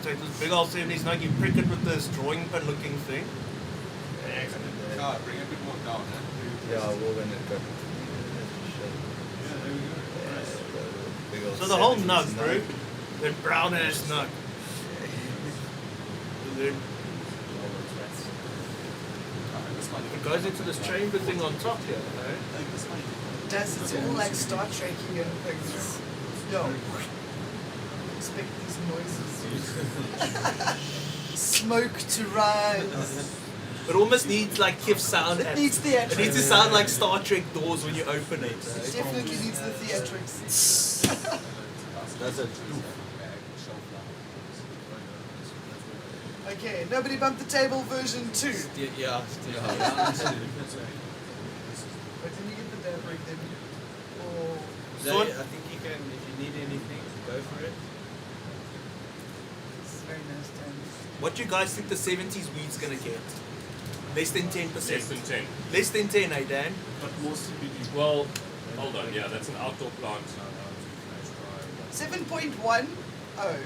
take this big old 70s nug, you prick it with this drawing pin looking thing. God, bring it a bit more down, eh? Yeah, well then it got. Yeah, there we go. Nice. So the whole nug, bro. That brown ass nug. And then it goes into this chamber thing on top here, eh? Does it's all like Star Trekking and things. Yo. Expect these noises. Smoke to rise. It almost needs like kiff sound. It needs theatrics. It needs to sound like Star Trek doors when you open it. It definitely needs the theatrics. That's it. Okay, nobody bumped the table version 2. Yeah. But can you get the dab rig then? Or I think you can, if you need anything, go for it. it's very nice times. What do you guys think the 70s weed's gonna get? Less than 10%. Less than 10. Less than 10, eh, Dan? But more CBD. Well, hold on, yeah, that's an outdoor plant. 7.1. Oh.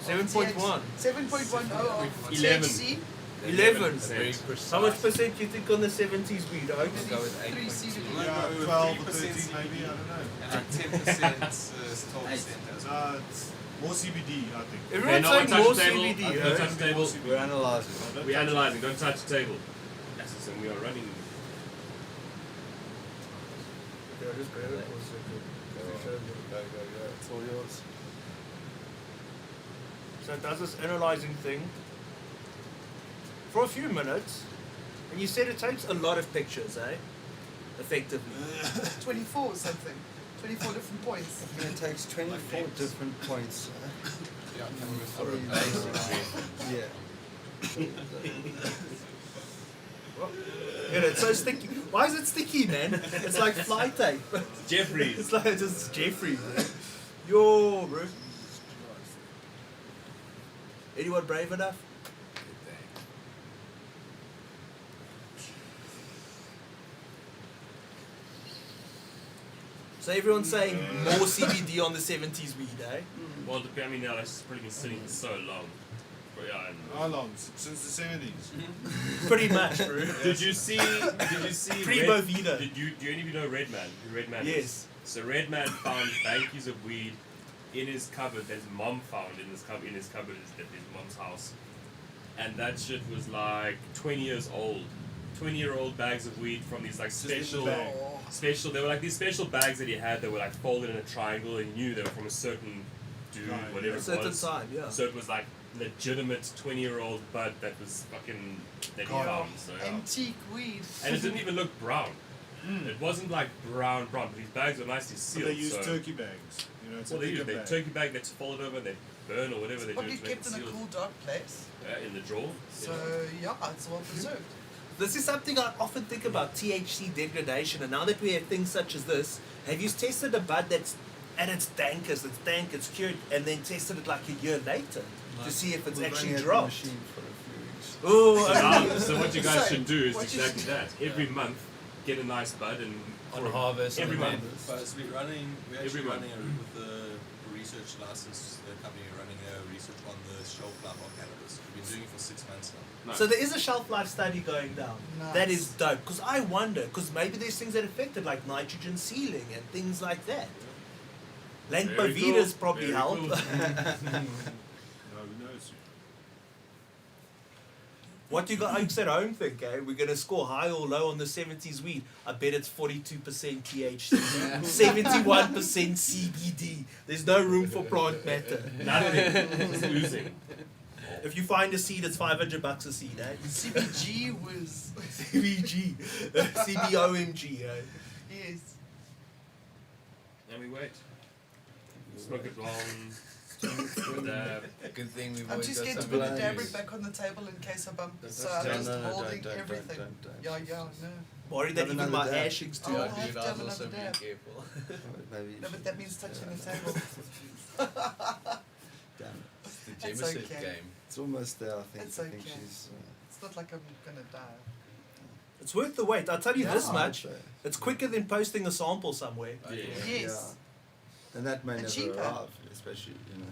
7.1. 7.10 of 11. THC. 11. Very percent. precise. How much percent do you think on the 70s weed, I'll Oaks? go with 3 8.2. CBD. Yeah, 12 or 3% 13 maybe, I don't know. And like 10% is 12%. It's more CBD, I think. Everyone's no saying one touch more the table. CBD, Don't eh? touch the table. We're analyzing. We're analyzing, don't touch the table. Yes, and we are running. Okay, I'll just grab it. Go. It's all yours. So it does this analyzing thing for a few minutes, and you said it takes a lot of pictures, eh? Effectively. 24 or something. 24 different points. It takes 24 different points. Yeah, For a yeah. Yeah, it's so sticky. Why is it sticky, man? It's like fly tape. Jeffrey. It's like just Jeffrey, bro. Yo, bro. Anyone brave enough? So everyone's saying more CBD on the 70s weed, eh? Well, I mean, now that's probably been sitting for so long. But yeah, How long? Since the 70s? Pretty much, bro. Did you see Primo Vida. Do any of you know Redman? Who Redman Yes. is? So Redman found bankies of weed in his cupboard that his mom found in his cupboard at his mom's house. And that shit was like 20 years old. 20-year-old bags of weed from these like special, they were like these special bags that he had that were like folded in a triangle, and you knew they were from a certain dude, whatever A it certain was. time, yeah. So it was like legitimate 20-year-old bud that was fucking, that he found. So, yeah. Antique weed. And it didn't even look brown. It wasn't like brown, but these bags were nicely But sealed. they use so turkey bags. You know, it's well, a they bigger use they bag. turkey bag that's folded over and they burn or whatever they do Probably to make it kept in a sealed. cool, dark place. In the drawer. So, yeah, it's well preserved. This is something I often think about, THC degradation, and now that we have things such as this, have you tested a bud that's at its dankest, it's dank, it's cured, and then tested it like a year later to see if it's actually dropped? For a few weeks. Oh, So what you guys So, should do is what you exactly that. Every month, get a nice bud and On harvest. every on month. harvest. But we're Every actually month. running with the research license, the company running a research on the shelf life of cannabis. We've been doing it for 6 months now. Nice. So there is a shelf life study going down. Nice. That is dope, because I wonder, because maybe there's things that affect it, like nitrogen sealing and things like that. Very Lentpovitas cool. probably Very help. cool. No, who knows? What do you got Oaks at home think, eh? We're going to score high or low on the 70s weed. I bet it's 42% THC, 71% CBD. There's no room for plant matter. Nothing. Just oozing. If you find a seed, it's $500 a seed, eh? CBG was. CBG. CBOMG, eh? Yes. And we wait. Smoke it long. Good thing we've I'm always too got scared to some put the values. dab rig back on the table in case I bump. So I'm No, just no, holding don't, everything. don't. Yeah, no. Worried that Have even my another dab. ashings Oh, too. I'll have to have also another be dab. careful. Maybe you No, but should- that means touching the table. Damn. It's the That's GemmaCert okay. game. It's almost there, I think. It's I think okay. she's. It's not like I'm gonna die. It's worth the wait. I'll tell you this Yeah. much. It's quicker than posting a sample somewhere. Yeah. Yes. And that may And never cheaper. arrive, especially, you know,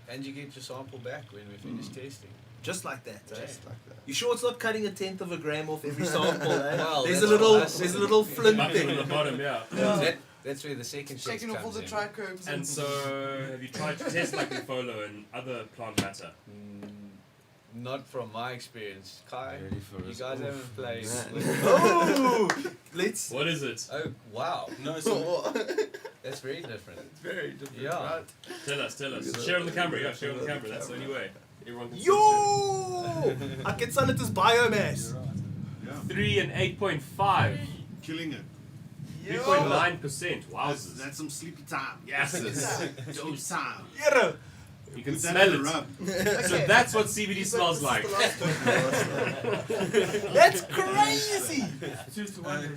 And you get your sample back when we finish testing. Just like that, eh? just like that. You sure it's not cutting 1/10 of a gram off every sample, eh? Well, there's a that's little, us. there's a little flint Nothing on thing. the bottom, yeah. That's where the second check Taking off all comes the in. trichomes. And so, have you tried to test like Folo and other plant matter? Not from my experience. Kai, Ready for you us? guys Oof, haven't played. man. with- Oh, let's. What is it? Oh, wow. No, so That's very different. Very different. Yeah. Right? Tell us. Share on the camera, yeah, share on the camera. That's the only way. Everyone can see Yo! I can sell it as biomass. Yeah. 3 and 8.5. Killing it. 3.9%. Wowzers. That's some sleepy time. Yes. Dope time. Yeah. You can Put smell that in it. the rub. So that's what CBD smells like. That's crazy.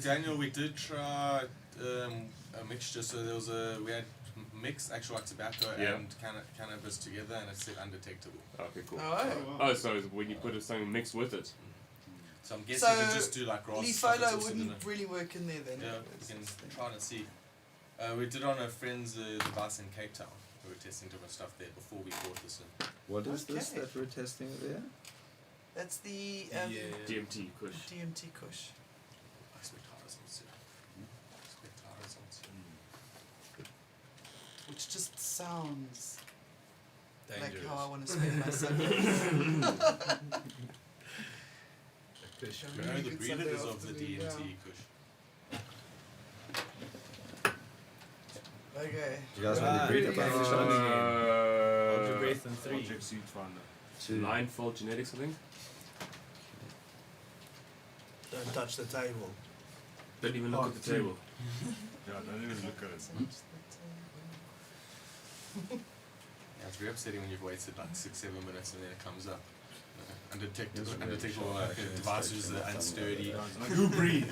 Daniel, we did try a mixture. So there was we had mixed actual like tobacco Yeah. and cannabis together, and it said undetectable. Okay, cool. Oh, Oh, so when you put something mixed with it. So I'm guessing So, you could just do like grass. Leaf stuff that's Folo also in wouldn't it. really work in there then. Yeah, we can try and see. We did on a friend's device in Cape Town. We were testing different stuff there before we brought this in. What is this Okay. that we're testing over here? That's the DMT, Kush. DMT Kush. I expect high results. Expect high results. Which just sounds Dangerous. like how I want to spend my Sundays. Kush. You know, the breeder is of the DMT Kush. Okay. Do you guys want to read about okay. this Hold one? your Uh, breath in 3. Project Seed Finder. 2. 9-fold genetics, I think. Don't touch the table. Don't even look at the table. Yeah, don't even look at it. Yeah, it's very upsetting when you've waited like 6-7 minutes and then it comes up. Undetectable, It's really undetectable sharp. like, device is unsturdy. Yeah, it's like, who breathe?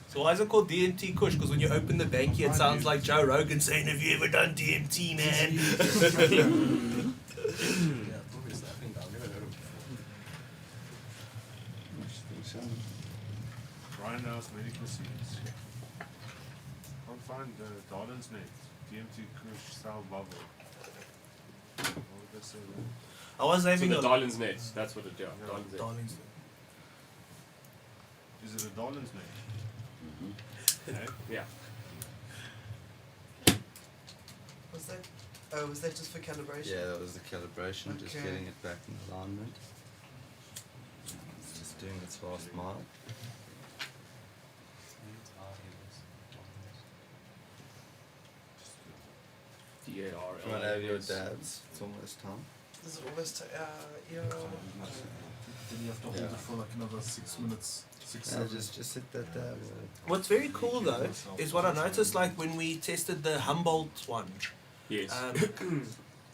So why is it called DMT Kush? Because when you open the banky, it sounds like Joe Rogan saying, "Have you ever done DMT, man?" Yeah, probably is that thing. I've never heard of it before. Grindhouse Medical Seeds. Can't find the Darlin's Net. DMT Kush style bubble. What would they say there? I was So having the a Darlin's net. That's what it is. Yeah. Darlin's net. Darlings. Is it a Darlin's Net? Okay. Yeah. Was that? Oh, was that just for calibration? Yeah, that was the calibration, just Okay. getting it back in alignment. It's just doing its last mile. DAR. Come on, have your dabs. It's almost time. This is almost. Yeah. Then you have to hold Yeah. it for like another 6 minutes. 6 Yeah, seconds. just hit that dab. What's very cool though is what I noticed, like when we tested the Humboldt one. Yes.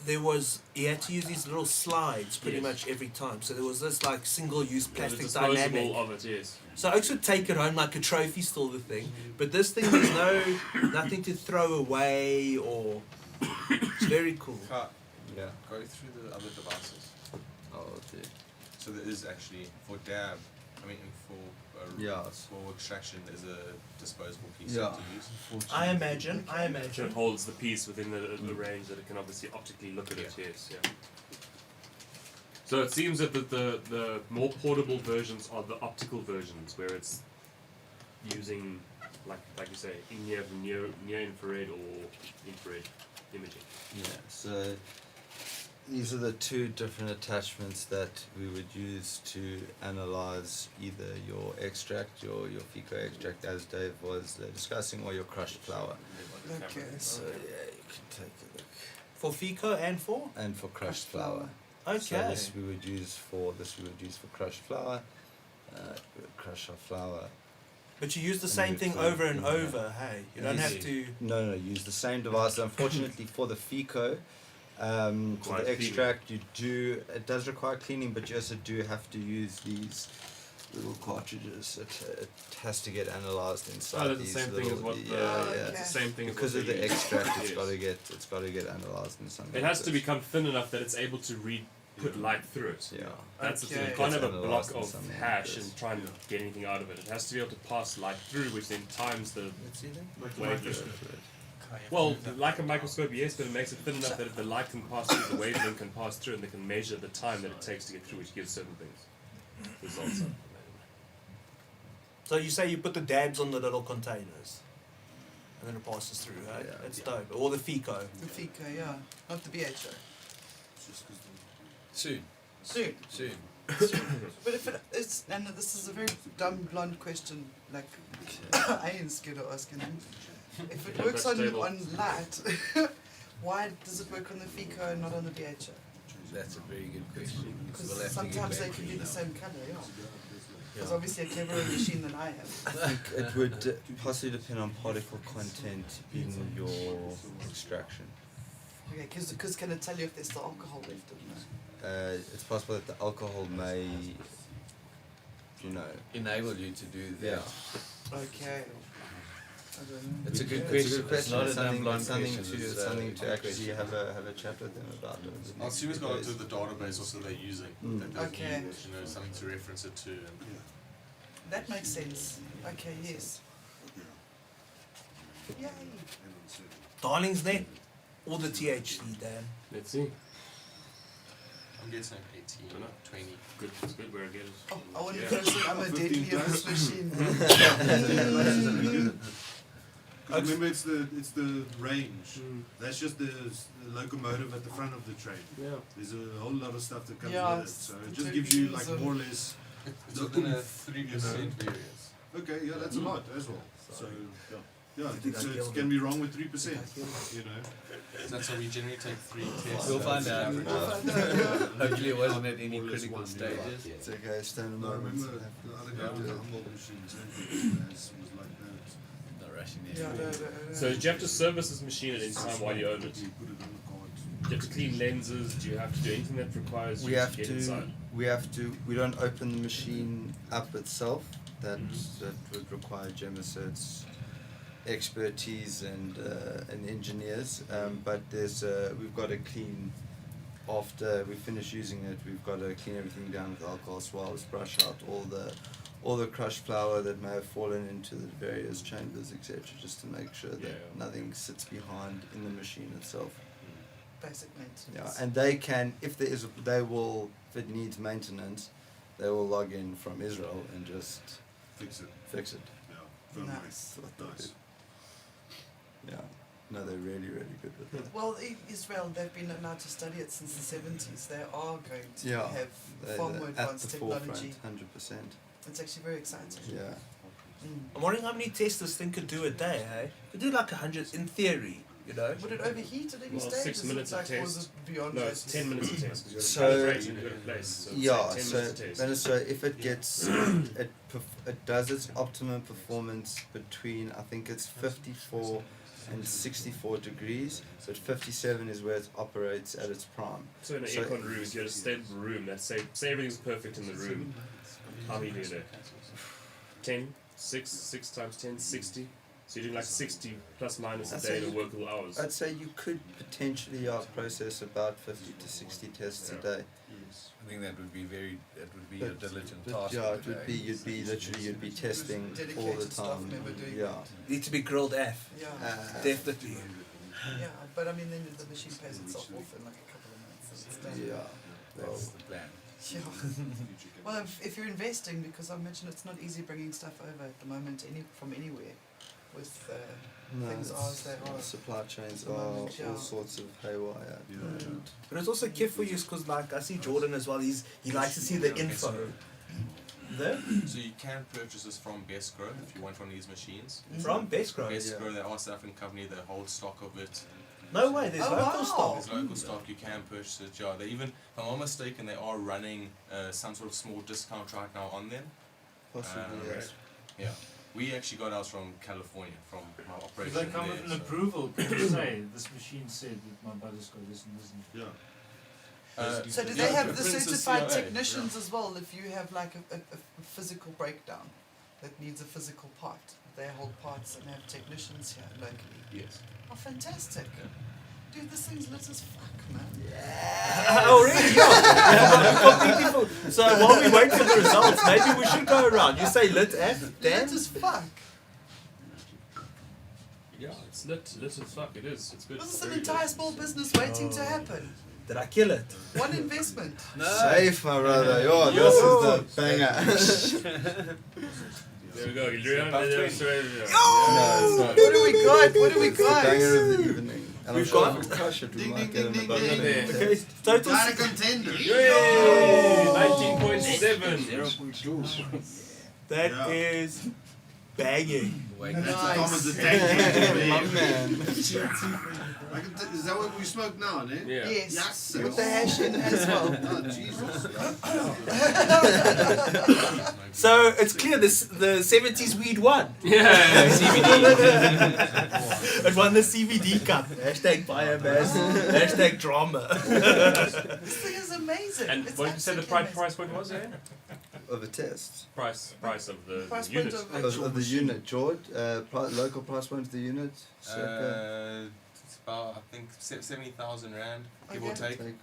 There was, he had to use these little slides pretty Yes. much every time. So there was this like single-use The plastic disposable dynamic. of it, yes. So I could take it home like a trophy, still the thing. But this thing, there's nothing to throw away or. It's very cool. Cut. Yeah. Go through the other devices. Oh, dear. So there is actually for dab. I mean for Yeah. for extraction. There's a disposable piece Yeah. to use. I imagine. So it holds the piece within the range that it can obviously optically look at it, yes, yeah. So it seems that the more portable versions are the optical versions, where it's using, like you say, near infrared or infrared imaging. Yeah, so these are the two different attachments that we would use to analyze either your extract, your FICO extract, as Dave was discussing, or your crushed flour. Okay. So yeah, you can take a look. For FICO and for? And for crushed flour. Okay. So this we would use for crushed flour. We would crush our flour. But you use the And same you thing fill- over and yeah. over, hey? You don't have to. No, use the same device. Unfortunately, for the FICO, for Requires the extract, it does require cleaning, but you also do have to use these little cartridges. It has to get analyzed inside. Oh, that's the these same thing as little- what yeah, Okay. yeah. it's the same thing Because as of what the they use. extract, it's Yes. got to get analyzed in something. It like has to this. become thin enough that it's able to put light through it. Yeah. That's the thing. Okay. You can't have a Gets block analysed in of something like hash this. and try and get anything out of it. It has to be able to pass light through, which then times the Let's see then. Like the wavelength. microscope. Well, like a microscope, yes, but it makes it thin enough that if the light can pass through, the wavelength can pass through, and they can measure the time that it takes to get through, which gives certain things. Results. So you say you put the dabs on the little containers, and then it passes through, right? Yeah. That's dope. Or the FICO. The FICO, yeah. Not the BHO. Soon. Soon. Soon. But if it is, and this is a very dumb, blunt question, like, I ain't scared of asking them. If it works on light, why does it work on the FICO and not on the BHO? That's a very good question. Because We'll have to get sometimes back they to can you be the now. same colour, yeah. It's obviously a cleverer machine than I have. I think it would possibly depend on particle content in your extraction. Okay, because can it tell you if there's still alcohol left in there? It's possible that the alcohol may, Enable you to do that. yeah. Okay. I don't know. It's a good It's question. a good question. It's It's not a something, dumb it's something question. to, It's it's a something to good actually question. have a chat with them about it. over the I'll next assume it's few got days. into the database also they're using. Mm. That does Okay. need, something to reference it to. And That makes sense. Okay, yes. Yay. Darling's Net or the THC, Dan? Let's see. I'm guessing 18, 20. Good, it's good where I get it. Oh, I want to Yeah. go say I'm a deadly of this machine. Remember, it's the range. That's just the locomotive at the front of the train. Yeah. There's a whole lot of stuff that comes Yeah, with it, it's so the it just gives you like turbines more or less. It's the within a oomph, 3% variance. Okay, yeah, that's a lot as well. So yeah, think I so killed it can be wrong with 3%. So that's how we generally take 3 tests. We'll find out. Average. Hopefully it wasn't at any critical stages. It's okay, stand a I moment. remember the other guy with the Humboldt machine was like that. Not rushing Yeah, it. So do you have to service this machine at any time while you own it? Do You put it on the card. you have to clean lenses? Do you have to do anything that requires We you have to get to. inside? We don't open the machine up itself. That would require GemmaCert's expertise and engineers. But we've got to clean after we finish using it. We've got to clean everything down with alcohol swabs, brush out all the crushed flour that may have fallen into the various chambers, etc. Just to make sure that nothing sits behind in the machine itself. basic maintenance. Yeah, and they can, if it needs maintenance, they will log in from Israel and just Fix it. fix it. Yeah. Very Nice. Nice. Yeah, no, they're really, really good with that. Well, Israel, they've been allowed to study it since the 70s. They are going to Yeah, have far more They're at the advanced technology. forefront, 100%. It's actually very exciting. Yeah. Mm. I'm wondering how many tests this thing could do a day, hey? Could do like 100 in theory, Would it overheat at any Well, stage? 6 Is it minutes a like, or is test. it beyond No, that? it's 10 minutes a test. Because So- you've got to calibrate and you've got to place. So it's Yeah, like 10 so minutes a test. Venezuela, if it gets, it does its optimum performance between, I think it's 54 and 64 degrees, but 57 is where it operates at its prime. So in an so- aircon room, if you had a stable room, let's say everything's perfect in the room, how many do you do? 10? 6 times 10, 60? So you're doing like 60 plus minus a I'd day say in you- workable hours. I'd say you could potentially process about 50 to 60 tests a day. I think that would be a But- diligent But task. yeah, of it the would day. you'd be testing all the Dedicated staff time. member doing Yeah. Need to be grilled F. Yeah. Definitely. Yeah, but I mean, then the machine pays itself off in like a couple of months. And it's done. Yeah. Well, That's the plan. Yeah. Well, if you're investing, because I imagine it's not easy bringing stuff over at the moment from anywhere with no, things are as they are. supply chains At the are moment, yeah. all sorts of haywire at the Yeah. moment. But it's also kiff for you because like I see Jordan as well, he likes to see the info. There? So you can purchase this from Best Grow if you want one of these machines. From Best Grow. Best yeah. Grow, they are a South African company, they hold stock of it. No way, there's Oh, local wow. stock. There's local stock, you can purchase it. Yeah, they even, if I'm not mistaken, they are running some sort of small discount right now on them. Possibly, yes. Yeah. We actually got ours from California, from my If operation they come there. with an so- approval, can you say this machine said that my butter's got this and this and Yeah. So do Yeah, they have for the instance, certified CIA, technicians as well if you have like a physical breakdown that needs a physical part? They hold parts and have technicians here locally. Yes. Oh, fantastic. Yeah. Dude, this thing's lit as fuck, man. Oh really? Yeah. Completely full. So while we wait for the results, maybe we should go around. You say lit F, Dan? Lit as fuck. Yeah, It's lit as fuck. It is. It's good. This is an Very entire lit. small business waiting to happen. Did I kill it? One investment. Safe, my brother. Yo, this is the banger. There we go. You're on No, the it's What not. do we got? What do we It's the banger got? of the evening. And I'm We've sure got- if we crush it, we Ding, might ding, get ding, him above ding, ding. the Okay, total. Got a contender. Yay! 19.7. 0.2. That Yeah. is banging. That's the Nice. Thomas the Tank. My man. Is that what we smoke now, eh? Yeah. Yes. Yes. With the hash in as well. Oh, Jesus. So it's clear this the 70s weed won. Yeah. It won the CBD cup. Hashtag biomass. Hashtag drama. This thing is amazing. And It's what did you say the absolutely price point was? Eh? Of a test. Price of the Price point unit. of- Of the unit, George. Local price point of the unit. Circa. It's about, I think, 70,000 rand, give or Okay. take.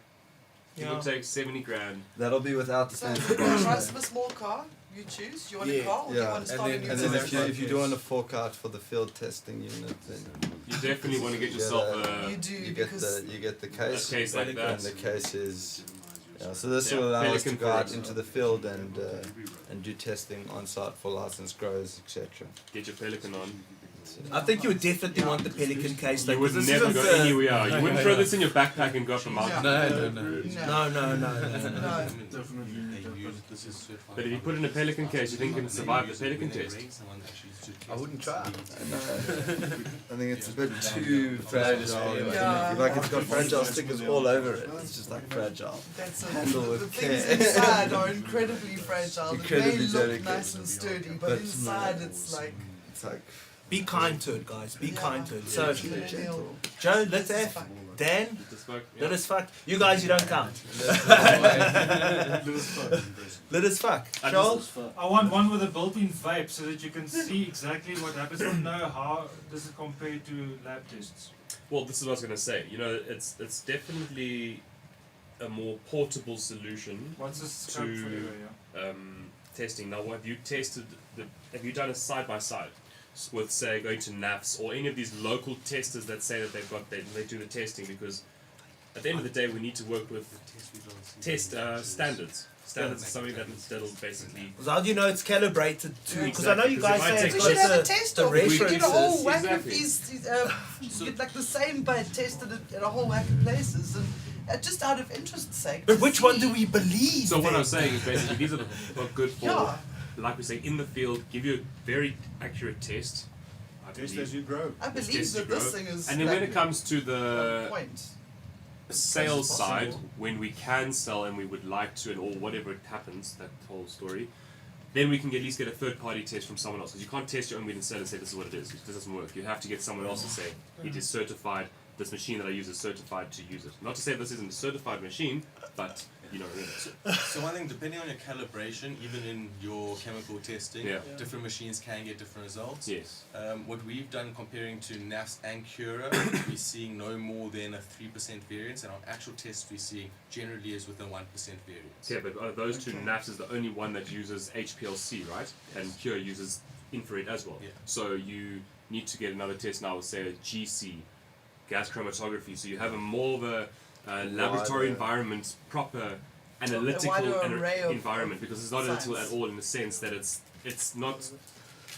Give or take 70 grand. That'll be without the So, fancy the price price tag. of a small car, you choose. Do you want a Yeah. car or do you Yeah. want to And start then- a new And then business? if you do want to fork out for the field testing unit, then You definitely want to get yourself a You do you get because the a case. case like And that. the case is, yeah, so this Yeah, will allow us to Pelican go out for into the field and do testing on site for licensed growers, etc. Get your Pelican on. I think you would definitely want the Pelican case though. You would 'cause this never isn't go the- anywhere. You wouldn't throw this in your backpack and go up a mountain. No. No. No. This is certified. But if you put in a Pelican case, you think you can survive the Pelican test? I wouldn't try. I think it's a bit too fragile. Yeah. Like it's got fragile stickers all over it. It's just like fragile. That's a, Handle the with things care. inside are incredibly fragile. Incredibly They may look delicate. nice and sturdy, but But inside it's like It's like Be kind to it, guys. Be kind to it. So, gentle. Joe, let's F. Dan, Just fuck, let us fuck. You guys, you don't count. Let us fuck. I Charles? I want one with a built-in vape so that you can see exactly what happens and know how does it compare to lab tests. Well, this is what I was going to say. You know, it's definitely a more portable solution What's the scope To- for you? Yeah. testing. Now, have you tested have you done a side by side with, say, going to NAFs or any of these local testers that say that they do the testing? Because at the end of the day, we need to work with test standards. Standards is something that'll basically. So how do you know it's calibrated to? Because I know you Exactly, guys 'cause it might say take We it's close should have a the, test the of it. We should get a whole references. whack of Exactly. these get like the same but tested it at a whole whack of places and just out of interest sake. But to which one see- do we believe? So what then? I'm saying is basically these are good for, Yeah. like we say, in the field, give you a very accurate test. I Test believe. as you grow. I It's believe test that to this grow. thing is And then like when it comes to on the point. sales As side, possible. when we can sell and we would like to, and or whatever it happens, that whole story, then we can at least get a third party test from someone else. Because you can't test your own weed and sell and say this is what it is. This doesn't work. You have to get someone else to say it is certified. This machine that I use is certified to use it. Not to say this isn't a certified machine, but you know. So one thing, depending on your calibration, even in your chemical testing, Yeah. different machines can get different results. Yes. What we've done comparing to NAFS and Cura, we're seeing no more than a 3% variance, and on actual tests we're seeing generally is within 1% variance. Yeah, but those two, Okay. NAFS is the only one that uses HPLC, right? And Cure uses infrared as well. Yeah. So you need to get another test now with, say, a GC, gas chromatography. So you have a more of a laboratory Wider. environment, proper wider analytical array of environment, because it's not until science. at all in the sense that it's not,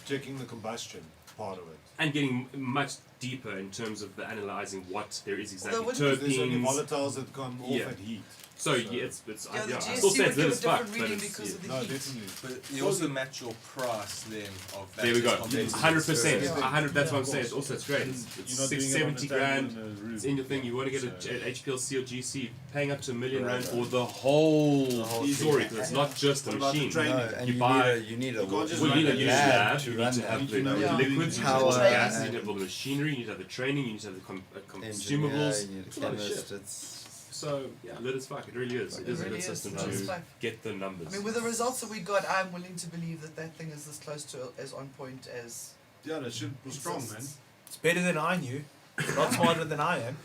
Checking the combustion part of it. and getting much deeper in terms of the analyzing what there is exactly. wouldn't- Because there's only Terpenes. volatiles that come off Yeah. at heat. So yeah, it's Yeah, the I GSC still say would it's give lit a as fuck, different but reading it's, because of the No, heat. definitely. But you also match your price then of that there we go. test compared to 100%. Yeah. 100. That's what I'm Yeah. saying. It's also it's great. It's You're not 670 doing it on a grand. table in a room. It's in your thing. You want to get So- a HPLC or GC, paying up to $1 million Right. for the whole thing. story, because it's not just the What about the machine. training? No, and You you buy- need a You can't just Well, you need a run use lab lab, to you run need to that. have You the know Yeah. liquids, you need to Power have the gas, you and- need to have all the machinery, you need to have the training, you need to have the engineer, consumables. you need It's a a lot of chemist. shit. It's So, yeah, lit as fuck. It really is. It is a really good is. system It is to fun. get the numbers. I mean, with the results that we got, I'm willing to believe that that thing is as close to as on point as Yeah, that shit was strong, man. exists. It's better than I knew. A lot smarter than I am.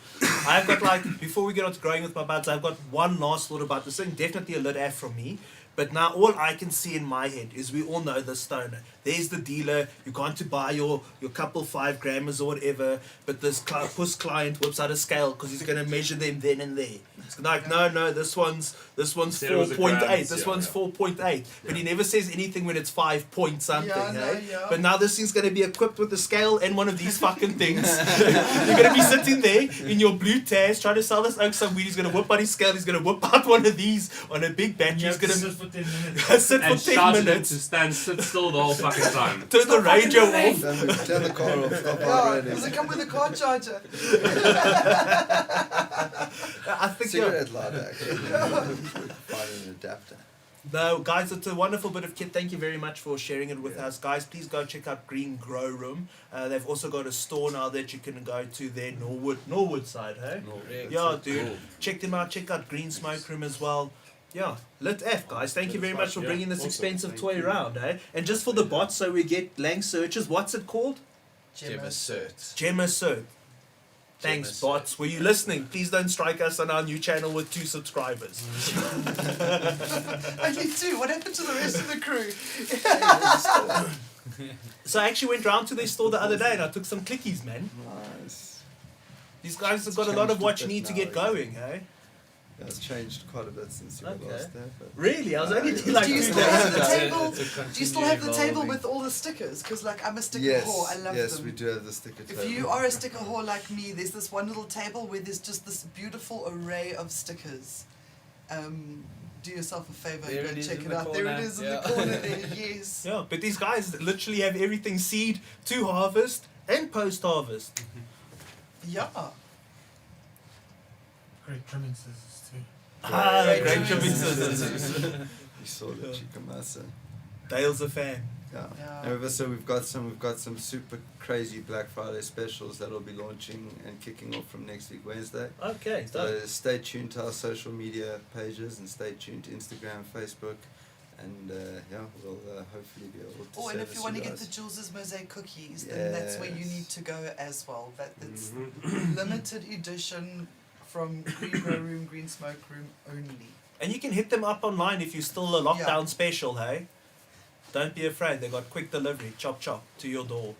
I've got like, before we get on to growing with my buds, I've got one last thought about this thing. Definitely a lit F from me. But now all I can see in my head is we all know the stoner. There's the dealer. You're going to buy your couple 5 grammers or whatever. But this puss client whips out a scale because he's going to measure them then and there. It's like, no, this one's Said it was a 4.8. grams, This yeah, one's 4.8. But he never says anything when it's 5 point something. Yeah, no, eh? yeah. But now this thing's going to be equipped with a scale and one of these fucking things. You're going to be sitting there in your blue Taz trying to sell this oak some weed. He's going to whip out his scale. He's going to whip out one of these on a big battery. You He's have to going sit for 10 minutes. sit And for 10 shouted him minutes. to sit still the whole fucking time. Turn the radio off. Turn the car off. Stop Yeah, vibrating. does it come with a car charger? I think you're. Cigarette lighter, actually. Find an adapter. No, guys, it's a wonderful bit of kit. Thank you very much for sharing it with us. Guys, please go check out Green Grow Room. They've also got a store now that you can go to their Norwood side, hey? Yeah, dude. Cool. Check them out. Check out Green Smoke Room as well. Yeah, lit F, guys. Thank you very much for Yeah, bringing this awesome. expensive Thank toy you. around, eh? And just for the bots, so we get lang searches. What's it called? GemmaCert. GemmaCert. Thanks, GemmaCert. bots. Were you listening? Please don't strike us on our new channel with 2 subscribers. Only 2. What happened to the rest of the crew? So I actually went round to their store the other day and I took some clickies, man. Nice. These guys have got a lot of what you need to get going, eh? Yeah, it's changed quite a bit since you were Okay. last there. But Really? I was only Do like Do you 2 still have days the ago. table? It's a Do you still have the continue table evolving. with all the stickers? Because like I'm a sticker yes, whore. I love yes, them. we do have the sticker If table. you are a sticker whore like me, there's this one little table where there's just this beautiful array of stickers. Do yourself a favor There and go it is check in it the out. There it corner, is in yeah. the corner there, yes. Yeah, but these guys literally have everything seed to harvest and post-harvest. Yeah. Great trimming scissors too. Ah, the Great great trimming trimming scissors. You saw the chicken masa. Dale's a fan. Yeah. Yeah. And also we've got some super crazy Black Friday specials that'll be launching and kicking off from next week Wednesday. Okay, So dope. stay tuned to our social media pages and stay tuned to Instagram, Facebook, and yeah, we'll hopefully be able to. Oh, and if service you want to get guys. the Jules's mosaic cookies, then that's where you Yes. need to go as well. That's Mhm. limited edition from Green Grow Room, Green Smoke Room only. And you can hit them up online if you're still a lockdown Yeah. special, hey? Don't be afraid, they got quick delivery, chop chop, to your door.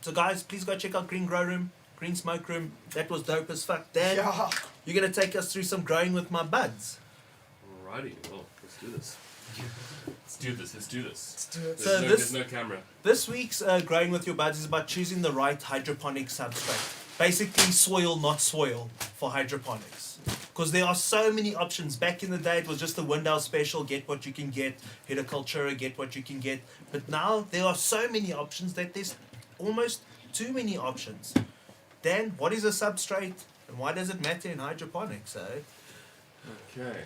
So guys, please go check out Green Grow Room, Green Smoke Room. That was dope as fuck. Dan, Yeah. you're gonna take us through some growing with my buds. Alrighty, well, let's do this. Let's do this. Let's do it. There's, So no, this- there's no camera. This week's growing with your buds is about choosing the right hydroponic substrate. Basically, soil, not soil, for hydroponics. Because there are so many options. Back in the day, it was just a window special, get what you can get. Helicultura, get what you can get. But now, there are so many options that there's almost too many options. Dan, what is a substrate? And why does it matter in hydroponics, eh? Okay,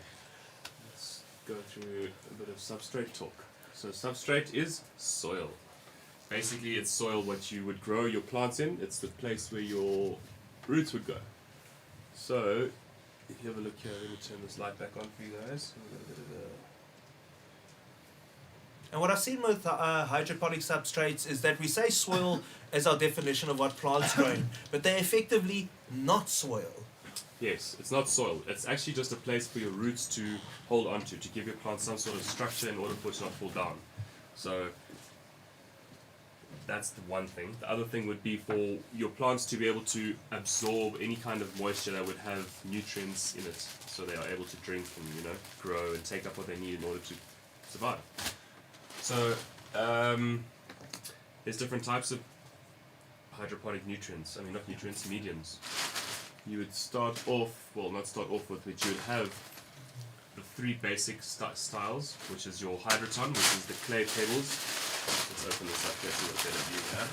let's go through a bit of substrate talk. So substrate is soil. Basically, it's soil what you would grow your plants in. It's the place where your roots would go. So, if you have a look here, let me turn this light back on for you guys. And what I've seen with hydroponic substrates is that we say soil as our definition of what plants grow in, but they're effectively not soil. Yes, it's not soil. It's actually just a place for your roots to hold onto, to give your plant some sort of structure in order for it to not fall down. So that's the one thing. The other thing would be for your plants to be able to absorb any kind of moisture that would have nutrients in it, so they are able to drink and grow and take up what they need in order to survive. So there's different types of hydroponic nutrients. I mean, not nutrients, mediums. You would start off, well, not start off with, but you would have the 3 basic styles, which is your Hydroton, which is the clay pebbles. Let's open this up here to a better view here.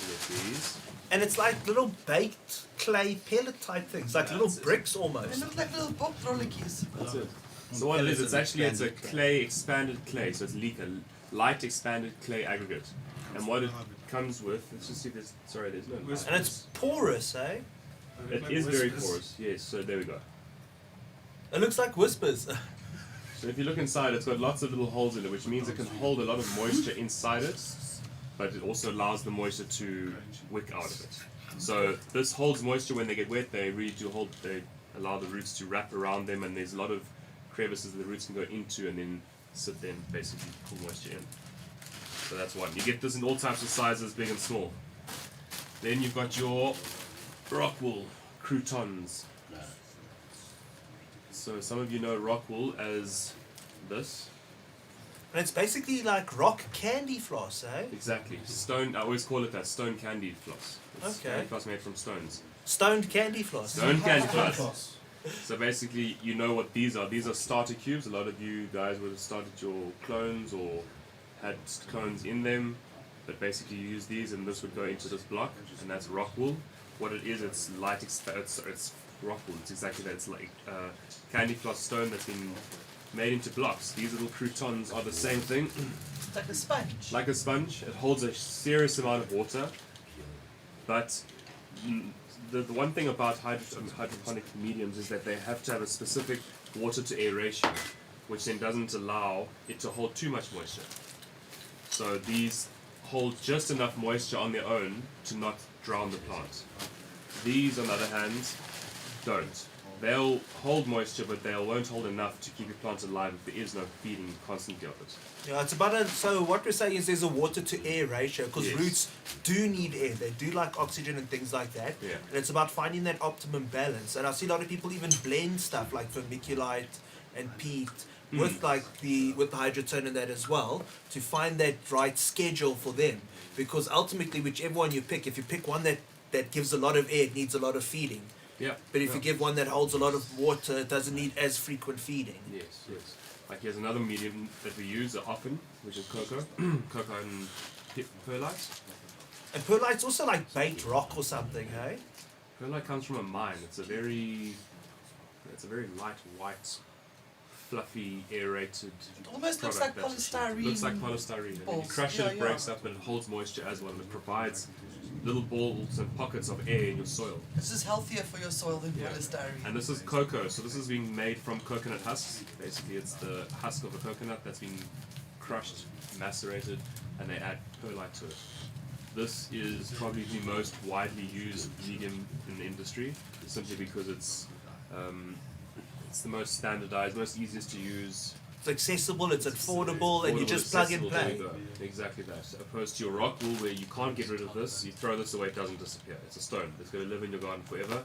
Look at these. And it's like little baked clay pellet type things, like little That's it. bricks They almost. look like little pop rollikies. That's it. So what it is, it's actually it's a clay expanded clay, so it's a light expanded clay aggregate. And what it comes with, let's just see if there's, sorry, there's no. And it's porous, eh? It is very porous, yes, so there we go. It looks like whispers. So if you look inside, it's got lots of little holes in it, which means it can hold a lot of moisture inside it. but it also allows the moisture to wick out of it. So this holds moisture when they get wet. They really do hold. They allow the roots to wrap around them, and there's a lot of crevices that the roots can go into, and then sit there and basically pull moisture in. So that's one. You get this in all types of sizes, big and small. Then you've got your rock wool croutons. So some of you know rock wool as this. And it's basically like rock candy floss, eh? Exactly. Stone. I always call it that, stone candy floss. It's Okay. candy floss made from stones. Stoned candy floss. Stone candy floss. So basically, you know what these are. These are starter cubes. A lot of you guys would have started your clones or had clones in them. But basically, you use these, and this would go into this block, and that's rock wool. What it is, it's light. It's rock wool. It's exactly that. It's like candy floss stone that's been made into blocks. These little croutons are the same thing. Like a sponge. Like a sponge. It holds a serious amount of water, but the one thing about hydroponic mediums is that they have to have a specific water to air ratio, which then doesn't allow it to hold too much moisture. So these hold just enough moisture on their own to not drown the plant. These, on the other hand, don't. They'll hold moisture, but they won't hold enough to keep your plant alive if there is no feeding constantly of it. Yeah, it's about so what we're saying is there's a water to air ratio because Yes. roots do need air. They do like oxygen and things like that. Yeah. And it's about finding that optimum balance. And I see a lot of people even blend stuff like vermiculite and peat with the hydroton and that as well to find that right schedule for them. Because ultimately, whichever one you pick, if you pick one that gives a lot of air, it needs a lot of feeding. Yeah. But if you give one that holds a lot of water, it doesn't need as frequent feeding. Yes, yes. Like here's another medium that we use often, which is coco. Coco and perlite. And perlite's also like baked rock or something, hey? Perlite comes from a mine. It's a very light white, fluffy, aerated It almost looks product like that's polystyrene. It looks like polystyrene. And when you balls. crush Yeah, it, it breaks up, but it holds moisture as well, and it provides little balls and pockets of air in your soil. It's just healthier for your soil than Yeah. polystyrene. And this is cocoa, so this is being made from coconut husks. Basically, it's the husk of a coconut that's been crushed, macerated, and they add perlite to it. This is probably the most widely used medium in the industry, simply because it's the most standardized, most easiest to use. It's accessible, it's affordable, and you just plug and accessible, play. there you go. Exactly that. Opposed to your rock wool, where you can't get rid of this, you throw this away, it doesn't disappear. It's a stone. It's going to live in your garden forever.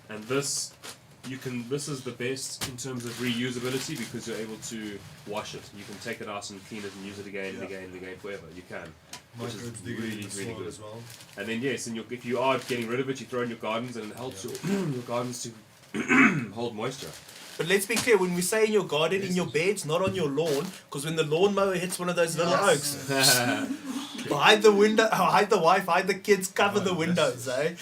And this is the best in terms of reusability because you're able to wash it. You can take it out and clean it and use it again and again and again forever. You can, which is Microbes dig really, into the really soil good. as well. And then yes, and if you are getting rid of it, you throw it in your gardens, and it helps your gardens to hold moisture. But let's be clear, when we say in your garden, in your beds, not on your lawn, because when the lawnmower hits one of those little oaks, hide the window, hide the wife, hide the kids, cover the windows, eh?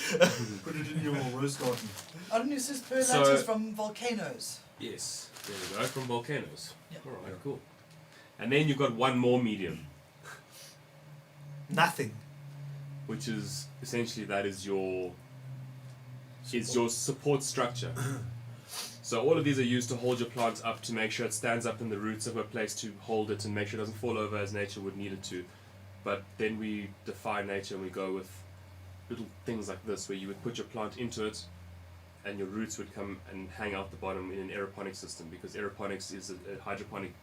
Put it in your rose garden. I don't know, it says perlite So- is from volcanoes. Yes, there we go, from volcanoes. Yeah. Alright, cool. And then you've got one more medium, Nothing. which is essentially that is your support structure. So all of these are used to hold your plant up, to make sure it stands up in the roots, have a place to hold it and make sure it doesn't fall over as nature would need it to. But then we defy nature and we go with little things like this, where you would put your plant into it and your roots would come and hang out the bottom in an aeroponic system, because aeroponics is a hydroponic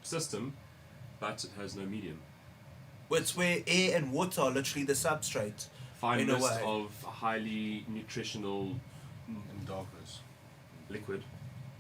system, but it has no medium. It's where air and water are literally the substrate. Fine In a list way. of highly nutritional And darkness. liquid,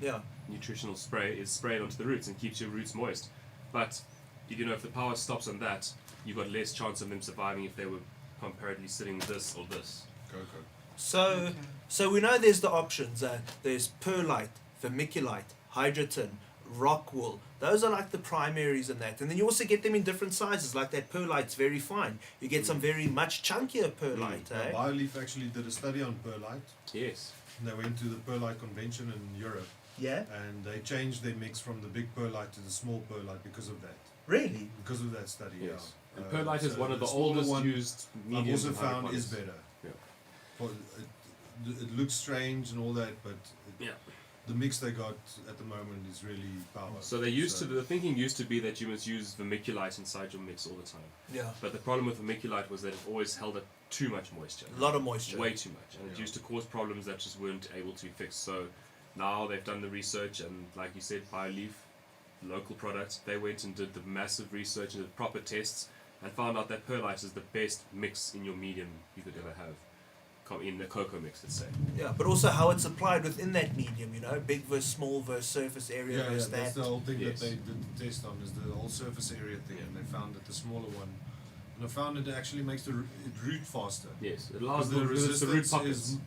Yeah. nutritional spray is sprayed onto the roots and keeps your roots moist. But if the power stops on that, you've got less chance of them surviving if they were comparatively sitting this or this. Cocoa. So we know there's the options. There's perlite, vermiculite, hydroton, rock wool. Those are like the primaries in that. And then you also get them in different sizes. Like that perlite's very fine. You get some very much chunkier perlite. Eh? BioLeaf actually did a study on perlite. Yes. They went to the perlite convention in Europe Yeah. and they changed their mix from the big perlite to the small perlite because of that. Really? Because of that study, Yes. yeah. And perlite is so one of the smaller oldest one used I've mediums also in found is hydroponics. better. Yeah. For, it looks strange and all that, but Yeah. the mix they got at the moment is really power. So the thinking used to be that you must use vermiculite inside your mix all the time. Yeah. But the problem with vermiculite was that it always held up too much moisture. A lot of moisture. Way too much. And it used to cause problems that just weren't able to be fixed. So now they've done the research, and like you said, BioLeaf, local products, they went and did the massive research and the proper tests and found out that perlite is the best mix in your medium you could ever have. In the cocoa mix, let's say. Yeah, but also how it's applied within that medium, you know, big versus small versus surface area Yeah, versus that's that. the whole thing Yes. that they did the test on, is the whole surface area thing, and they found that the smaller one, and I found it actually makes it root faster. Yes, it allows Because the root resistance pockets. is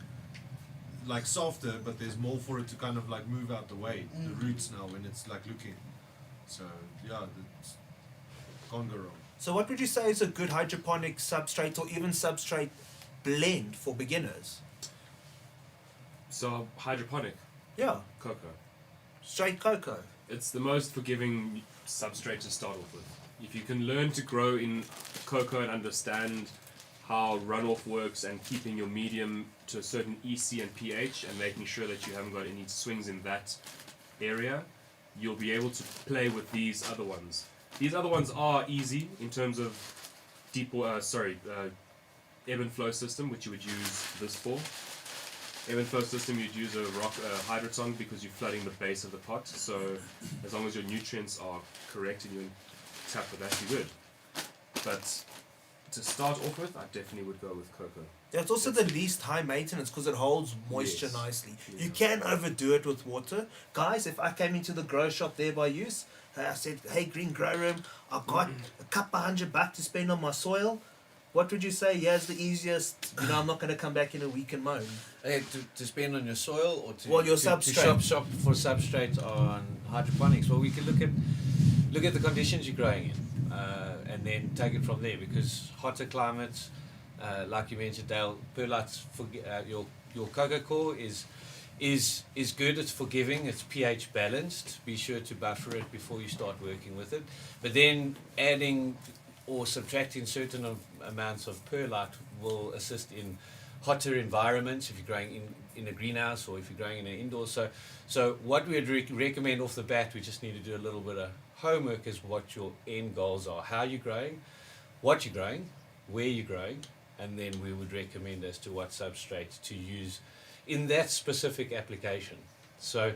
like softer, but there's more for it to kind of like move out the way, the roots now, when it's like looking. So yeah, that's, can't go wrong. So what would you say is a good hydroponic substrate or even substrate blend for beginners? So hydroponic Yeah, cocoa. straight cocoa. It's the most forgiving substrate to start off with. If you can learn to grow in cocoa and understand how runoff works and keeping your medium to a certain EC and pH and making sure that you haven't got any swings in that area, you'll be able to play with these other ones. These other ones are easy in terms of ebb and flow system, which you would use this for. Ebb and flow system, you'd use a Hydroton because you're flooding the base of the pot. So as long as your nutrients are correct and you're in tap with that, you're good. But to start off with, I definitely would go with cocoa. Yeah, it's also the least high maintenance because it holds moisture Yes. nicely. Yeah. You can overdo it with water. Guys, if I came into the grow shop there by use, I said, hey, Green Grow Room, I've got a couple $100 to spend on my soil. What would you say? Here's the easiest, you know, I'm not going to come back in a week and moan. To spend on your soil or to, Well, your to substrate. shop for substrate on hydroponics. Well, we can look at the conditions you're growing in, and then take it from there. Because hotter climates, like you mentioned, Dale, perlite's your cocoa core is good. It's forgiving. It's pH balanced. Be sure to buffer it before you start working with it. But then adding or subtracting certain amounts of perlite will assist in hotter environments if you're growing in a greenhouse or if you're growing in an indoor. So what we would recommend off the bat, we just need to do a little bit of homework, is what your end goals are, how you're growing, what you're growing, where you're growing, and then we would recommend as to what substrate to use in that specific application. So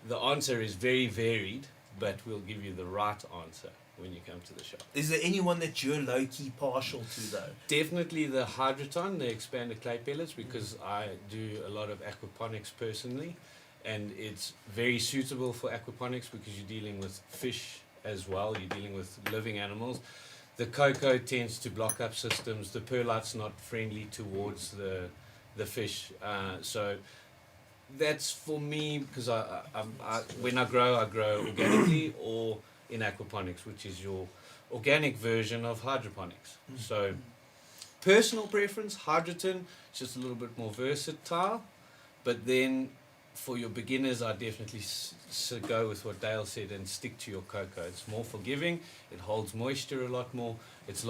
the answer is very varied, but we'll give you the right answer when you come to the shop. Is there anyone that you're low-key partial to, though? Definitely the Hydroton, the expanded clay pellets, because I do a lot of aquaponics personally, and it's very suitable for aquaponics because you're dealing with fish as well, you're dealing with living animals. The cocoa tends to block up systems, the perlite's not friendly towards the fish, so that's for me, because when I grow organically or in aquaponics, which is your organic version of hydroponics. So personal preference, Hydroton, just a little bit more versatile, but then for your beginners, I definitely go with what Dale said and stick to your cocoa. It's more forgiving, it holds moisture a lot more, its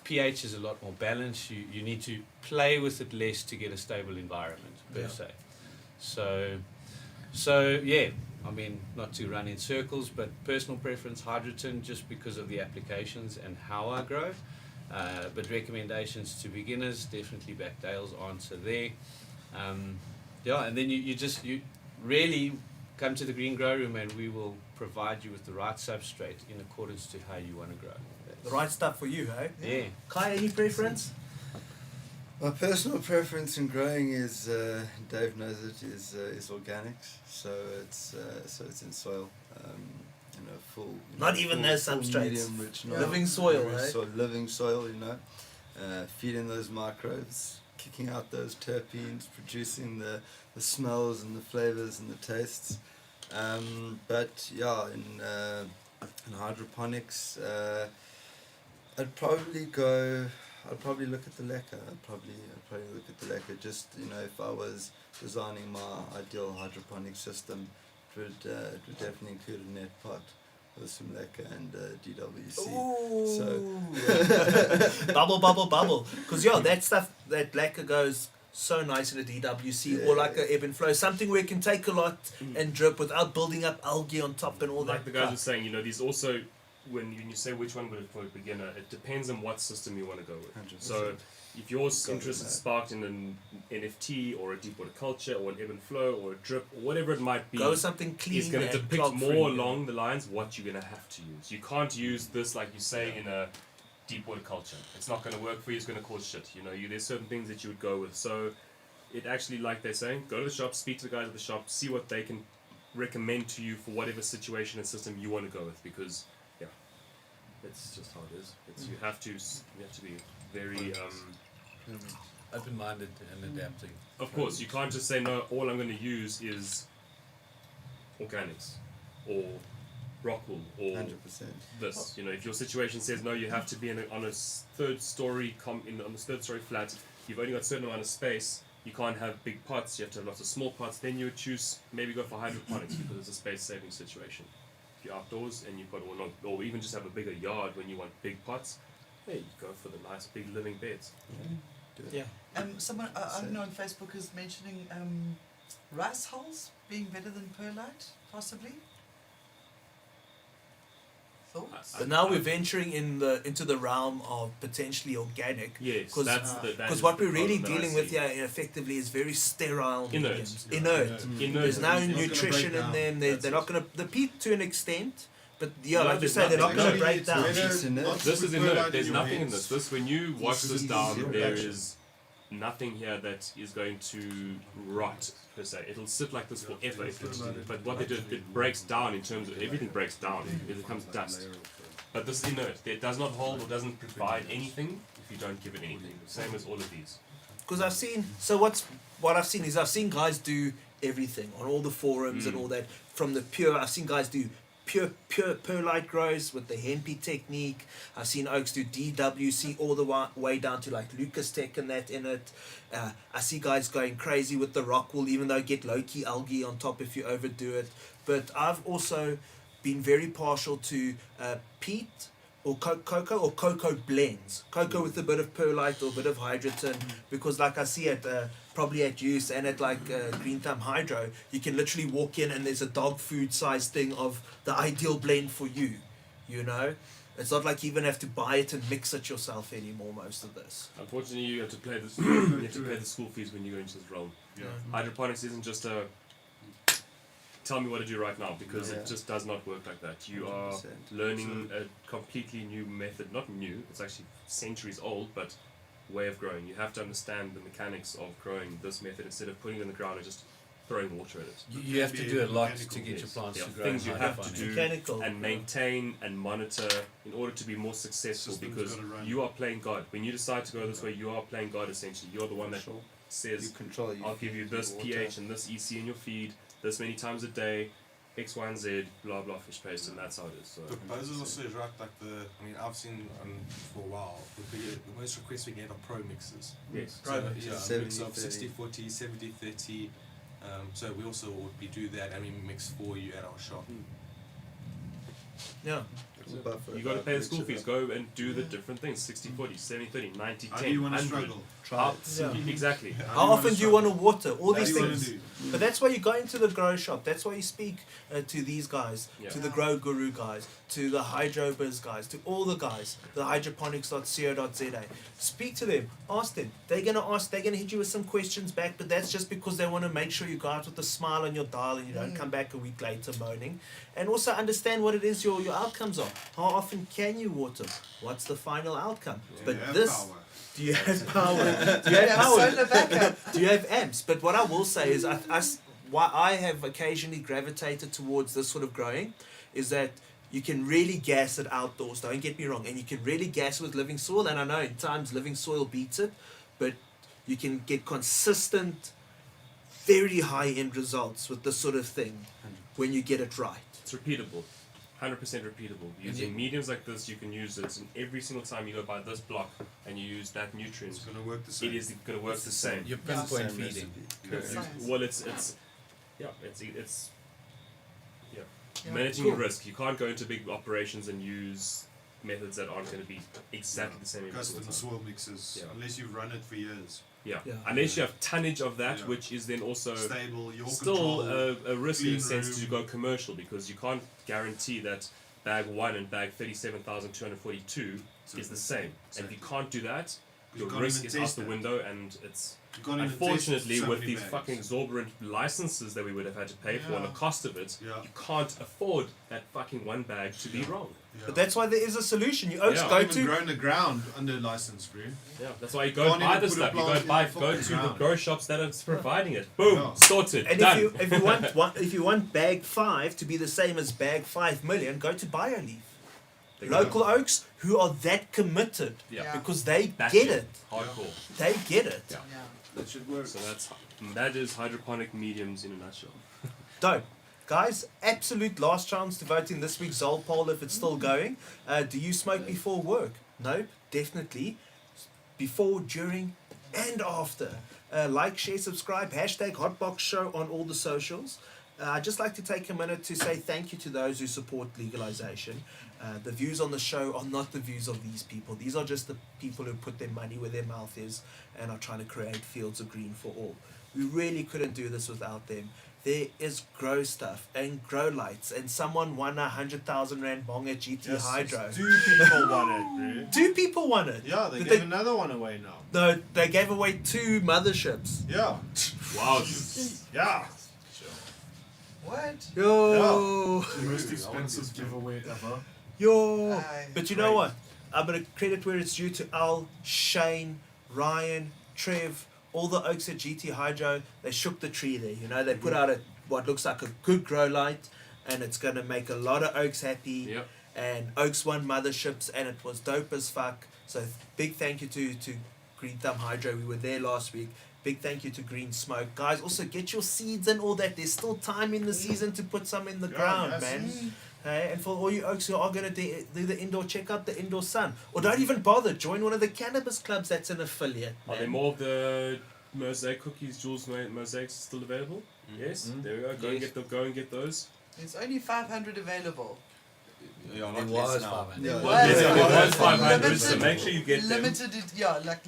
pH is a lot more balanced. You need to play with it less to get a stable environment per se. So yeah, I mean, not to run in circles, but personal preference, Hydroton, just because of the applications and how I grow. But recommendations to beginners, definitely back Dale's answer there. And then you really come to the Green Grow Room and we will provide you with the right substrate in accordance to how you want to grow. The right stuff for you, hey? Yeah. Kai, any preference? My personal preference in growing is, Dave knows it, is organics. So it's in soil, full. Not even those substrates. Medium rich, Living soil, eh? Living soil, feeding those microbes, kicking out those terpenes, producing the smells and the flavors and the tastes. But yeah, in hydroponics, I'd probably look at the lacquer. I'd probably look at the lacquer. Just if I was designing my ideal hydroponic system, it would definitely include a net pot with some lacquer and DWC. Ooh. So bubble. Because that stuff, that lacquer goes so nice in a DWC or like a ebb and flow, something where it can take a lot and drip without building up algae on top and all Like that. the guys were saying, you know, these also, when you say which one would for a beginner, it depends on what system you want to go with. 100%. So if your interest is sparked in an NFT or a deep water culture or an ebb and flow or a drip or whatever it might be, Go with something clean. it's going to and depict clog-free, more you know. along the lines what you're going to have to use. You can't use this like you say in a deep water culture. It's not going to work for you. It's going to cause shit. You know, there's certain things that you would go with. So it actually, like they're saying, go to the shop, speak to the guys at the shop, see what they can recommend to you for whatever situation and system you want to go with. Because it's just how it is. It's you have to be very Open-minded and adapting. Of course, you can't just say no. All I'm going to use is organics or rock wool or 100%. this. You know, if your situation says no, you have to be on a third story on the third story flat. You've only got a certain amount of space. You can't have big pots. You have to have lots of small pots. Then you would choose maybe go for hydroponics because it's a space-saving situation. If you're outdoors and you've got or even just have a bigger yard when you want big pots, hey, you go for the nice big living beds. Yeah. Someone I don't know on Facebook is mentioning rice hulls being better than perlite, possibly. Thoughts? But now we're venturing into the realm of potentially organic. Yes, because what we're really dealing with here effectively is very sterile Inert. mediums. Inert. There's no nutrition in them. They're not going to the peat to an extent, but like you say, they're not going to break down. This is inert. There's nothing in this. When you wash this down, there is nothing here that is going to rot per se. It'll sit like this forever. But what they do, it breaks down in terms of everything breaks down. It becomes dust. But this is inert. It does not hold or doesn't provide anything if you don't give it anything. Same as all of these. Because I've seen I've seen guys do everything on all the forums and all that. From the pure, I've seen guys do pure perlite grows with the hempy technique. I've seen oaks do DWC all the way down to like Lucas Tech and that in it. I see guys going crazy with the rock wool, even though get low-key algae on top if you overdo it. But I've also been very partial to peat or coco or cocoa blends. Cocoa with a bit of perlite or a bit of hydroton, because like I see at probably at use and at like Green Thumb Hydro, you can literally walk in and there's a dog food size thing of the ideal blend for you, you know. It's not like you even have to buy it and mix it yourself anymore, most of this. Unfortunately, you have to pay this. You have to pay the school fees when you go into this realm. Yeah. Hydroponics isn't just a tell me what to do right now, because it just does not work like that. You are 100%. learning a completely new method. Not new, it's actually centuries old, but way of growing. You have to understand the mechanics of growing this method instead of putting it in the ground and just throwing water at it. You have to do a lot Mechanical, to get your plants There to are grow. things you have to hydroponic. do Mechanical. and maintain and monitor in order to be more successful, System's because gotta run. you are playing God. When you decide to go this way, you are playing God essentially. You're the one that You says, control your I'll give you this water. pH and this EC in your feed, this many times a day, X, Y, and Z, blah, blah, fish paste, and that's how it is. So But Bose also is right, like I've seen for a while, the most requests we get are pro mixes. yes. So, yeah, a 70, mix of 30. 60-40, 70-30. So we also would do that and we mix for you at our shop. Yeah. You got to pay the school fees. Go and do the different things: 60-40, 70-30, 90-10, How do you want to 100. struggle? How- Yeah. Exactly. How often do you want to water? All How these do you wanna things. do? But that's why you go into the grow shop. That's why you speak to these guys, Yeah. to the Grow Guru guys, to the Hydrobiz guys, to all the guys, the hydroponics.co.za. Speak to them, ask them. They're gonna hit you with some questions back, but that's just because they want to make sure you go out with a smile on your dial and you don't come back a week later moaning. And also understand what it is your outcomes are. How often can you water? What's the final outcome? But Yeah, this. power. Do you have power? Do you have Yeah, power? solar backup. Do you have amps? But what I will say is, why I have occasionally gravitated towards this sort of growing, is that you can really gas it outdoors. Don't get me wrong, and you can really gas it with living soil. And I know at times living soil beats it, but you can get consistent, very high end results with this sort of thing when you get it right. It's repeatable. 100% repeatable. Using mediums like this, you can use it in every single time you go by this block and you use that nutrient. It's going to work the same. It is going to work the same. You're pinpoint Same feeding. recipe. Science. Well, it's Yeah. managing Cool. risk. You can't go into big operations and use methods that aren't going to be exactly the same every single Custom time. soil mixes, Yeah. unless you've run it for years. Yeah. Yeah. Unless you have tonnage of that, Yeah. which is then also Stable, your still control. a risk in clean the sense to room. go commercial, because you can't guarantee that bag 1 and bag 37,242 is the same. And if you can't do that, You your can't risk even is out test the it. window, and it's You can't even test unfortunately so with many these bags. fucking exorbitant licenses that we would have had to pay for and the Yeah. cost of it, Yeah. you can't afford that fucking one bag to be wrong. Yeah. But that's why there is a solution. You oaks Yeah. go Can't even to. grow in the ground under license, bro. Yeah, that's why you go Can't buy even the put a stuff. You plant go in the go fucking to the ground. grow shops that are providing it. Boom, Yeah. sorted, And done. if you want bag 5 to be the same as bag 5 million, go to BioLeaf. There you go. Local oaks who are that committed Yeah. Yeah. because they That's get it. Hardcore. They get it. Yeah. Yeah. That should work. So that is hydroponic mediums in a nutshell. Dope. Guys, absolute last chance to vote in this week's Zol poll if it's still going. Do you smoke before work? No, definitely. Before, during, and after. Like, share, subscribe, hashtag Hotbox Show on all the socials. I'd just like to take a minute to say thank you to those who support legalization. The views on the show are not the views of these people. These are just the people who put their money where their mouth is and are trying to create fields of green for all. We really couldn't do this without them. There is grow stuff and grow lights, and someone won a 100,000 Rand bong at GT Hydro. 2 people want it, 2 people won it. bro. Yeah, they Did gave another one away now. No, they gave away 2 motherships. Yeah. Wow. Yeah. What? Yo, The most expensive giveaway ever. yo. Aye. But you know what? I'm gonna credit where it's due to Al, Shane, Ryan, Trev, all the oaks at GT Hydro. They shook the tree there. You know, they put out what looks like a good grow light, and it's gonna make a lot of oaks happy. Yep. And oaks won motherships, and it was dope as fuck. So big thank you to Green Thumb Hydro. We were there last week. Big thank you to Green Smoke. Guys, also get your seeds and all that. There's still time in the season to put some in the ground, yes. man. Hey, and for all you oaks who are going to do the indoor, check out the Indoor Sun. Or don't even bother. Join one of the cannabis clubs that's an affiliate. Are there Man. more of the mosaic cookies, Jules mosaics still available? Yes. There we go. Go and get those. There's only 500 available. Yeah, It not was less now. 500. There Yeah. was. Yes, Yeah. there was 500, Limited- so make sure you get them. Limited,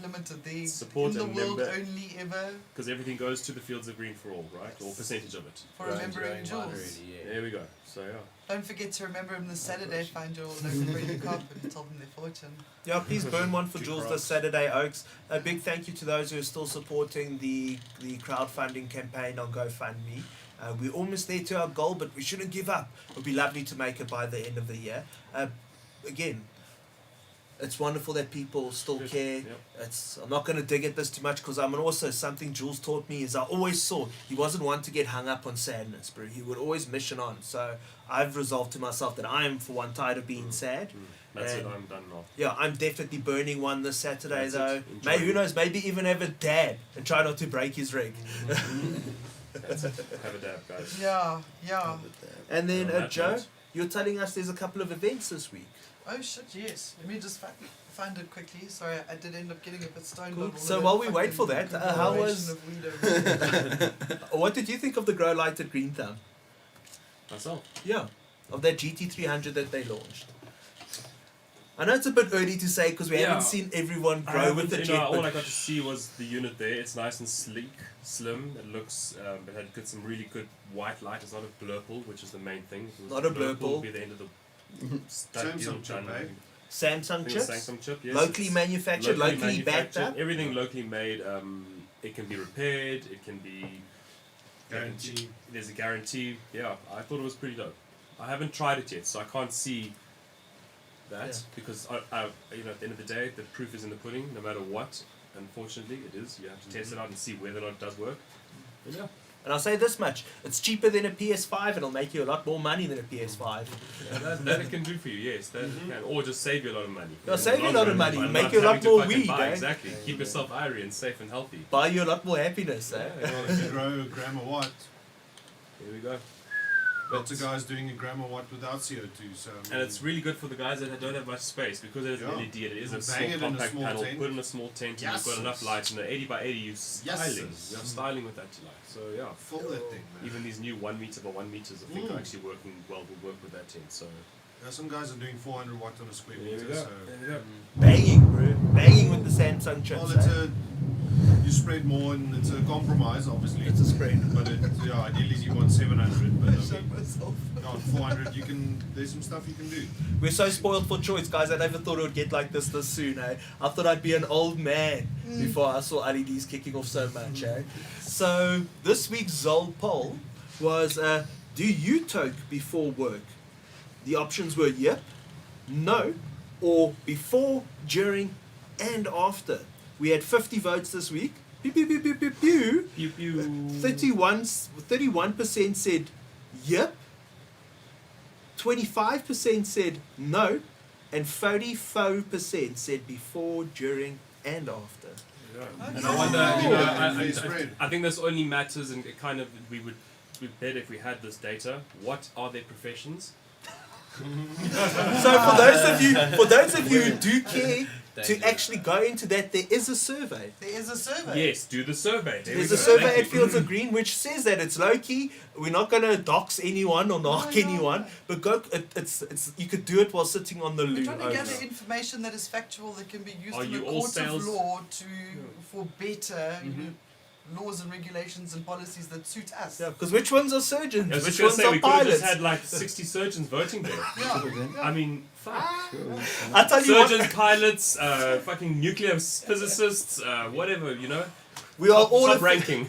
limited. They Support in the and world member. only ever Because everything goes to the Fields of Green for all, right? Or percentage of it. for remembering Jules. There we go. So yeah. Don't forget to remember him this Saturday. Find your local breeder cop and tell them their fortune. Yeah, please burn one for Jules this Saturday, Oaks. A big thank you to those who are still supporting the crowdfunding campaign on GoFundMe. We're almost there to our goal, but we shouldn't give up. It would be lovely to make it by the end of the year. Again, it's wonderful that people still Good. care. Yep. I'm not going to dig at this too much because I'm also something Jules taught me is I always saw he wasn't one to get hung up on sadness, bro. He would always mission on. So I've resolved to myself that I am for one tired of being sad. That's it. And- I'm done now. Yeah, I'm definitely burning one this Saturday That's it. though. Enjoy Maybe who it. knows? Maybe even have a dab and try not to break his rig. That's it. Have a dab, guys. Yeah. And then On that Joe, note. you're telling us there's a couple of events this week. Oh shit, yes. Let me just find it quickly. Sorry, I did end up getting a bit stoned. Cool. On all So of while that we wait for fucking that, how was- conglomeration of weed over What did you think of the grow light at Green Thumb? Myself. Yeah, of that GT300 that they launched. I know it's a bit early to say because we Yeah. haven't seen everyone I grow haven't- with the you jet. know, all but- I got to see was the unit there. It's nice and sleek, slim. It looks, it had got some really good white light. It's not a blurple, which is the main thing. If it was Not a blurple. it would be the end of the stud deal, Samsung chip, eh? Samsung chips, Samsung chip, yes. locally It's manufactured, locally backed up. Everything locally made. It can be repaired. It can be Guarantee. There's a guarantee. Yeah, I thought it was pretty dope. I haven't tried it yet, so I can't see that Yeah. because at the end of the day, the proof is in the pudding. No matter what, unfortunately, it is. You have to test it out and see whether or not it does work. But yeah. And I'll say this much: it's cheaper than a PS5, and it'll make you a lot more money than a PS5. That it can do for you, yes. That it can, or just save you a lot of money. It'll save you a lot of money, By make not you a lot having to more fucking weed, buy, eh? Exactly. Keep yourself irie and safe and healthy. Buy you a lot more happiness, eh? Well, if you grow a gram of watt, Here we go. lots of guys doing a gram of watt without CO2, so I mean, And it's really good for the guys that don't have much space because it is Yeah. an LED. It is a Bang small it in a compact small panel. tent. Put in a small tent and you've got enough Yes. light. And the 80 by 80, you're styling. Yes. You're styling with that light. So yeah. fill that thing, man. Even these new 1 meter by 1 meters, I think Mm. are actually working well. Will work with that tent. So Some guys are doing 400 watt on a square There meter. we go. So There we go. Banging, bro. Banging with the Samsung chips. well, it's you spread more, and it's a compromise, obviously. It's a spread. But ideally you want 700, but I showed myself. on 400 you can. There's some stuff you can do. We're so spoiled for choice, guys. I never thought it would get like this soon. Eh? I thought I'd be an old man before I saw LEDs kicking off so much. Eh? So this week's Zol poll was: do you toke before work? The options were yep, no, or before, during, and after. We had 50 votes this week. Pew, pew, pew, pew, pew, pew. Pew pew. 31% said yep, 25% said no, and 44% said before, during, and after. And I wonder, you know, Fair spread. I think this only matters, and it kind of we would be better if we had this data. What are their professions? So for those of you who do care to actually go into that, there is a survey. There is a survey. Yes, do the survey. There There's we a go. survey Thank at you. Fields of Green which says that it's low key. We're not gonna dox anyone or knock anyone, but go. It's you could do it while sitting on the We're loo. trying to gather information that is factual that can be used Are in you the all court sales? of law for better laws and regulations and policies that suit us. Yeah, because which ones are surgeons? I was Which just ones gonna say, are we could have just pilots? had like 60 surgeons voting there. I mean, fuck. I tell you Surgeons, what, pilots, fucking nuclear physicists, whatever, you know. we are all Top ranking.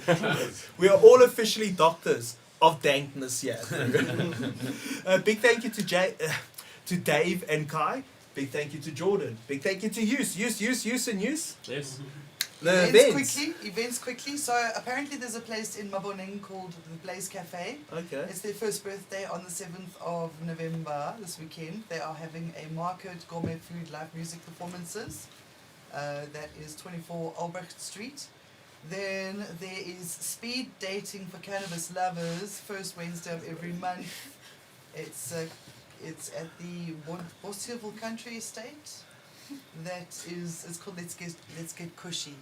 we are all officially doctors of dankness here. Big thank you to Dave and Kai. Big thank you to Jordan. Big thank you to Use, and Use. Yes. The Events quickly. So apparently there's a place in Maboneng called the Blaze Cafe. Okay. It's their first birthday on the 7th of November this weekend. They are having a market, gourmet food, live music performances. That is 24 Albrecht Street. Then there is speed dating for cannabis lovers, first Wednesday of every month. It's at the Bosniaville Country Estate. It's called Let's Get Cushy.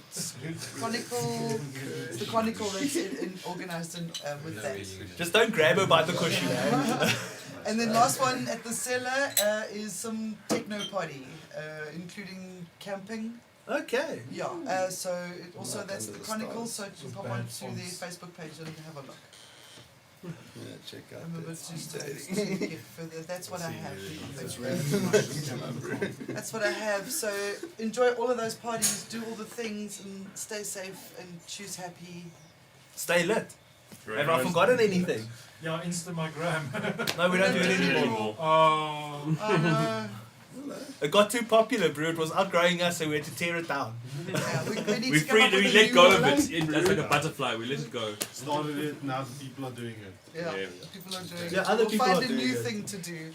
It's Chronicle. It's the Chronicle that's organised with that. Just don't grab her by the cushion. And then last one at the cellar is some techno party, including camping. Okay. Yeah. So also that's the Chronicle. So you can pop onto their Facebook page and have a look. Yeah, check out I'm a bit that too Substrate. stoned to get further. That's what I have. That's what I have. So enjoy all of those parties, do all the things, and stay safe and choose happy. Stay lit. Have I forgotten anything? Yeah, Instagram. No, we don't do it anymore. Oh. Oh no. It got too popular, bro. It was outgrowing us, so we had to tear it down. Yeah, we need We to come up with we a let new go of one. it. That's like a butterfly. We let it go. Started it, now the people are doing it. Yeah, Yeah. people are doing Yeah, it. other We'll people find are a doing new it. thing to do.